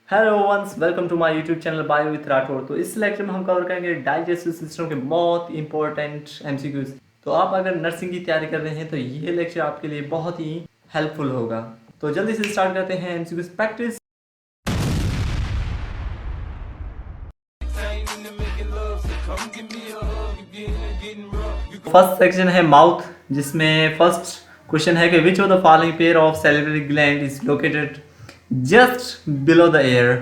Hello once welcome to my YouTube channel bio with Rathore. तो इस lecture में हम कवर करेंगे डाइजेस्टिव सिस्टम के बहुत इंपॉर्टेंट एमसीक्यूज। तो आप अगर नर्सिंग की तैयारी कर रहे हैं तो ये लेक्चर आपके लिए बहुत ही हेल्पफुल होगा। तो जल्दी से स्टार्ट करते हैं एमसीक्यूज प्रैक्टिस। फर्स्ट सेक्शन है माउथ, जिसमें फर्स्ट क्वेश्चन है कि which of the following pair of salivary gland is located just below the air.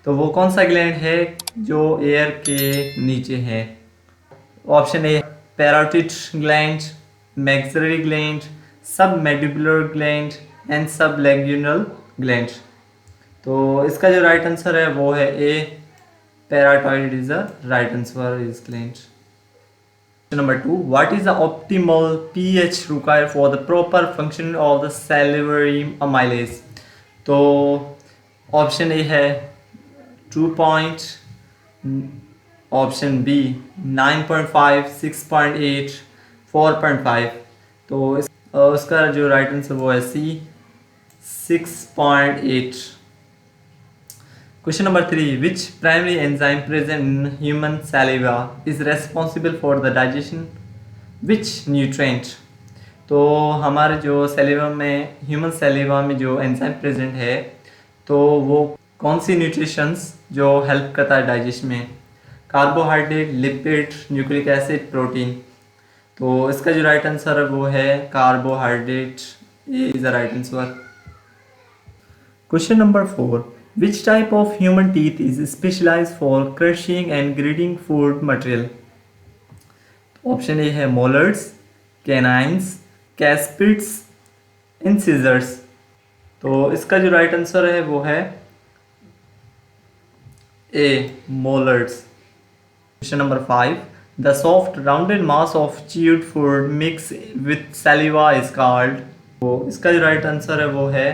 तो वो कौन सा ग्लैंड है जो एयर के नीचे है? Option A parotid gland, maxillary gland, submandibular gland and sublingual gland. तो इसका जो राइट आंसर है वो है A, parotid is the right answer is gland. Number 2, what is the optimal pH required for the proper function of the salivary amylase? तो option A है 2 point, option B 9.5, 6.8, 4.5। तो उसका जो राइट आंसर वो है सी, 6.8। Question number 3, which primary enzyme present in human saliva is responsible for the digestion which nutrient? तो हमारे जो सैलिवा में, ह्यूमन सैलिवा में जो एंजाइम प्रेजेंट है तो वो कौन सी न्यूट्रिशंस जो हेल्प करता है डाइजेशन में? Carbohydrate, lipid, nucleic acid, protein. तो इसका जो राइट आंसर है वो है carbohydrate, A is the right answer. Question number 4, which type of human teeth is specialized for crushing and grading food material? Option A है molars, canines, कैस्पिड्स, incisors. तो इसका जो राइट आंसर है वो है A, molars. Question number 5, the soft rounded mass of chewed food mix with saliva is called. तो इसका जो राइट आंसर है वो है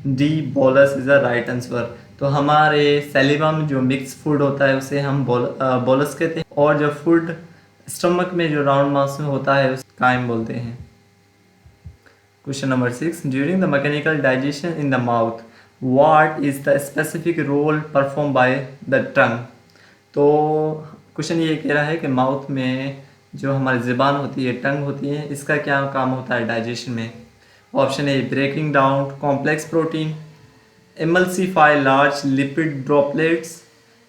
D, bolus is the right answer. तो हमारे सैलिवा में जो मिक्स फूड होता है उसे हम बोलस कहते हैं, और जो फूड स्टमक में जो राउंड मास में होता है उसे काइम बोलते हैं। Question number 6, during the mechanical digestion in the mouth what is the specific role perform by the tongue. तो क्वेश्चन ये कह रहा है कि माउथ में जो हमारी ज़ुबान होती है, टंग होती है, इसका क्या काम होता है डाइजेशन में? Option a breaking down complex protein, emulsify large lipid droplets,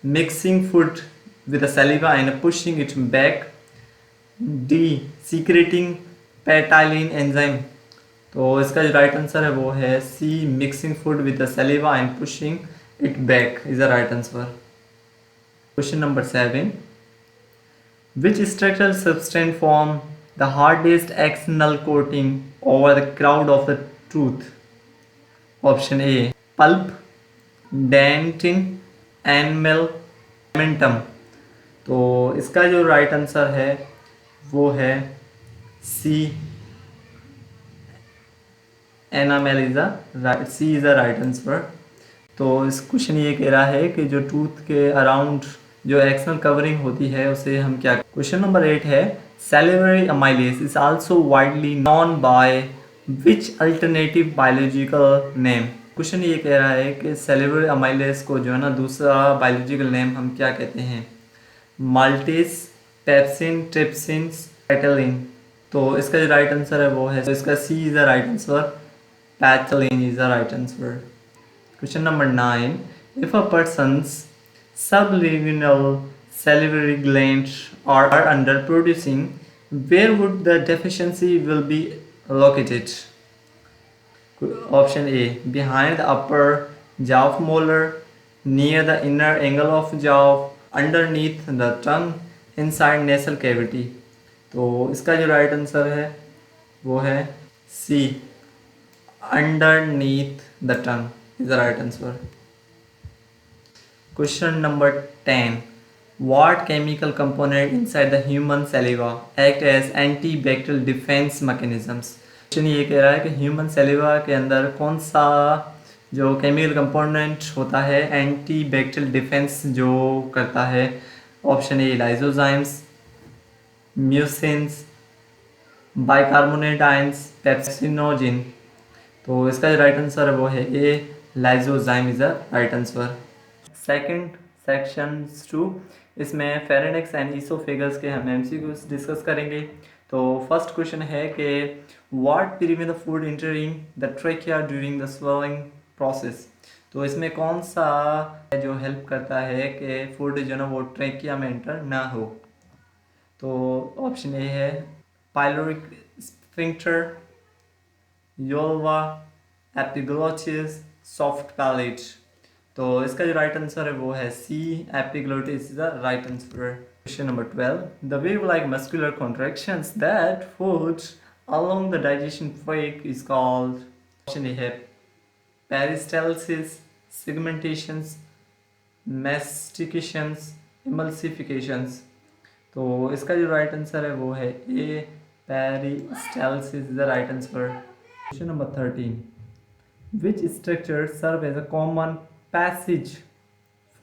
mixing food with the saliva and pushing it back, D secreting ptyalin enzyme. तो इसका जो राइट आंसर है वो है C, mixing food with the saliva and pushing it back is the right answer. Question number 7, which structural substance form the hardest external coating over the crown of the tooth? Option A pulp, dentin, enamel, cementum. तो इसका जो right answer है वो है C, enamel is the C is the right answer. तो इस question ये कह रहा है कि जो टूथ के अराउंड जो एक्सटर्नल कवरिंग होती है उसे हम क्या। क्वेश्चन नंबर 8 है salivary amylase is also widely known by which alternative biological name. Question ये कह रहा है कि सैलिवरी अमाइलेज को जो है ना दूसरा बायोलॉजिकल नेम हम क्या कहते हैं? Maltase, pepsin, trypsin, ptyalin. तो इसका जो राइट आंसर है वो है, तो इसका C is the right answer, ptyalin is the right answer. Question number 9, if a person's sublingual salivary glands are under producing, where would the deficiency will be located? Option A behind the upper jaw of molar, near the inner angle of jaw, underneath the tongue, inside nasal cavity। तो इसका जो right answer है वो है सी, underneath the tongue is the right answer। Question number 10, what chemical component inside the human saliva act as antibacterial defense mechanisms? Question ये कह रहा है कि ह्यूमन सैलिवा के अंदर कौन सा जो केमिकल कंपोनेंट होता है एंटी बैक्टीरियल डिफेंस जो करता है? Option A lysozymes, mucins, bicarbonate ions, pepsinogen. तो इसका जो राइट आंसर है वो है A, lysozyme is the right answer. Second section 2, इसमें फेरेनिक्स एंड ईसोफेगस के हम एमसीक्यूज डिस्कस करेंगे। तो फर्स्ट क्वेश्चन है कि what prevent the food entering the trachea during the swelling process. तो इसमें कौन सा है जो हेल्प करता है कि फूड जो ना वो ट्रेकिया में एंटर ना हो। तो ऑप्शन ए है pyloric sphincter, uvula, epiglottis, soft palate. तो इसका जो राइट आंसर है वो है C, epiglottis is the right answer. Question number 12, the wave like muscular contractions that food along the digestion tract is called, option A है peristalsis, segmentations, mastications, emulsifications। तो इसका जो राइट आंसर है वो है A, peristalsis is the right answer. Question number 13, which structure serve as a common passage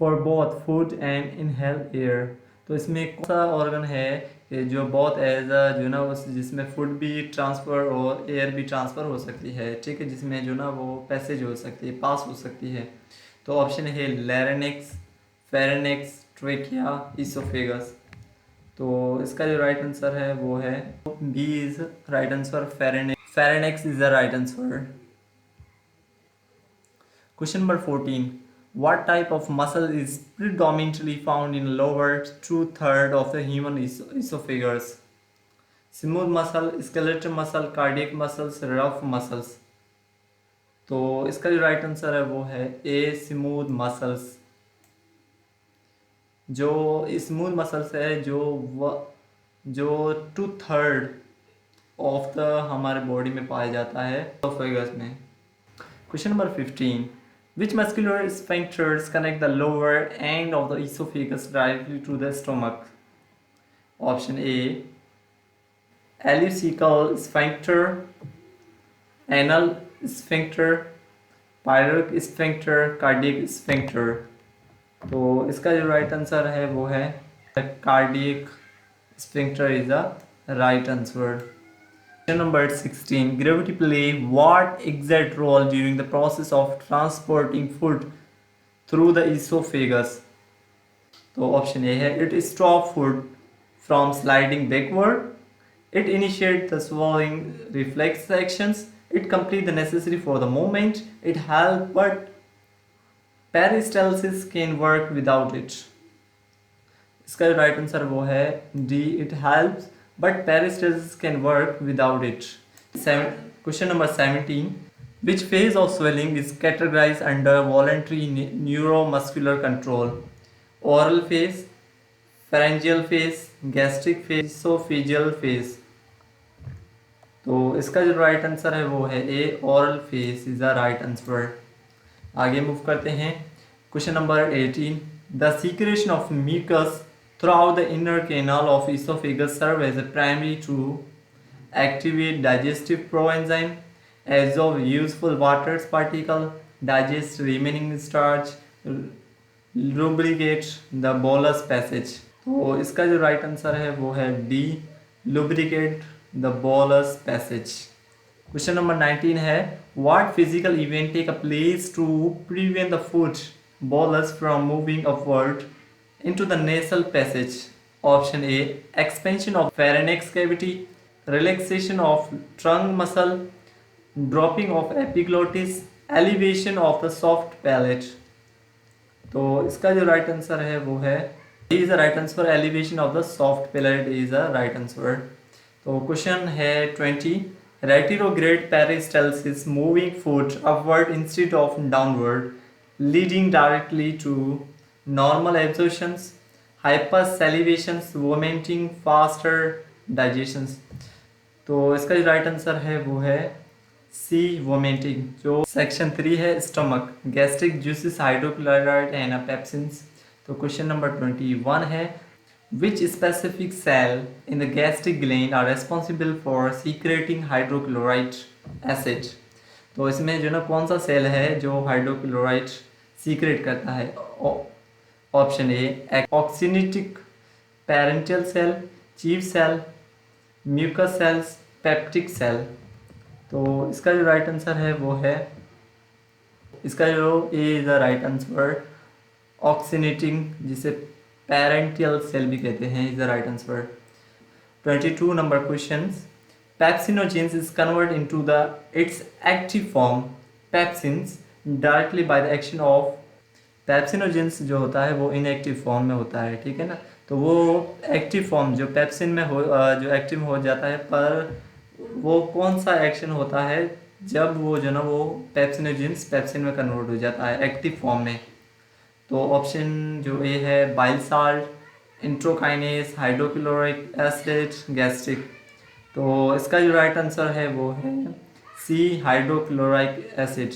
for both food and inhaled air। तो इसमें कौन सा ऑर्गन है कि जो बहुत एज अ जो ना उस जिसमें फूड भी ट्रांसफ़र और एयर भी ट्रांसफ़र हो सकती है, ठीक है, जिसमें जो ना वो पैसेज हो सकती है, पास हो सकती है। तो ऑप्शन है लैरिंक्स, फेरेनिक्स, ट्रेकिया, ईसोफेगस। तो इसका जो राइट आंसर है वो है b is right answer, pharynx is the right answer. Question number 14, what type of muscle is predominantly found in lower two-third of the human esophagus? Smooth muscle, skeletal muscle, cardiac muscles, rough muscles। तो इसका जो right answer है वो है ए, smooth muscles. जो smooth muscles है जो 2/3 of the हमारे बॉडी में पाया जाता है esophagus में। Question number 15, which muscular sphincters connect the lower end of the esophagus directly to the stomach? Option A, elliptical sphincter, anal sphincter, pyloric sphincter, cardiac sphincter। तो इसका जो राइट आंसर है वो है cardiac sphincter is the right answer. Question number 16, gravity play what exact role during the process of transporting food through the esophagus? तो option A है it stop food from sliding backward, it initiate the swallowing reflex actions, it complete the necessary for the movement, it help but peristalsis can work without it। इसका जो right answer वो है D, it helps but peristalsis can work without it. Question number 17, which phase of swelling is categorized under voluntary neuromuscular control? Oral phase, pharyngeal phase, gastric phase, esophageal phase। तो इसका जो right answer है वो है a, oral phase is the right answer. आगे move करते हैं। Question number 18, the secretion of mucus throughout the inner canal of esophagus serve as a primary to activate digestive proenzyme, absorb useful water particle, digest remaining starch, lubricate the bolus passage। तो इसका जो right answer है वो है D, lubricate the bolus passage। Question number 19 है what physical event take a place to prevent the food bolus from moving upward into the nasal passage? Option A, expansion of pharynx cavity, relaxation of trunk muscle, dropping of epiglottis, elevation of the soft palate। तो इसका जो right answer है वो है is the right answer, elevation of the soft palate is the right answer. तो question है 20, retrograde peristalsis moving foot upward instead of downward, leading directly to normal absorptions, hypersalivations, vomiting, faster digestions। तो इसका जो right answer है वो है सी, vomiting. जो section 3 है stomach, gastric juices, hydrochloride and pepsins. तो क्वेश्चन नंबर 21 है which specific cell in the gastric gland are responsible for secreting hydrochloric acid। तो इसमें जो ना कौन सा सेल है जो हाइड्रोक्लोराइड सीक्रेट करता है? Option A, oxyntic parietal cell, chief cell, mucus cells, peptic cell. तो इसका जो राइट आंसर है वो है, इसका जो ए इज द राइट आंसर, ऑक्सीनेटिंग, जिसे पेरेंटियल सेल भी कहते हैं, is the right answer. 22 number questions. Pepsinogenes is converted into the its active form pepsins directly by the action of पेप्सिनोजेंस जो होता है वो इनएक्टिव फॉर्म में होता है, ठीक है ना। तो वो एक्टिव फॉर्म जो पेप्सिन में हो जो एक्टिव हो जाता है, पर वो कौन सा एक्शन होता है जब वो जो ना वो पेप्सिनोजेंस पेप्सिन में कन्वर्ट हो जाता है एक्टिव फॉर्म में। तो ऑप्शन जो ए है bile salt, इंट्रोकाइनेस, hydrochloric acid, gastric. तो इसका जो राइट आंसर है वो है सी, हाइड्रोक्लोरिक एसिड।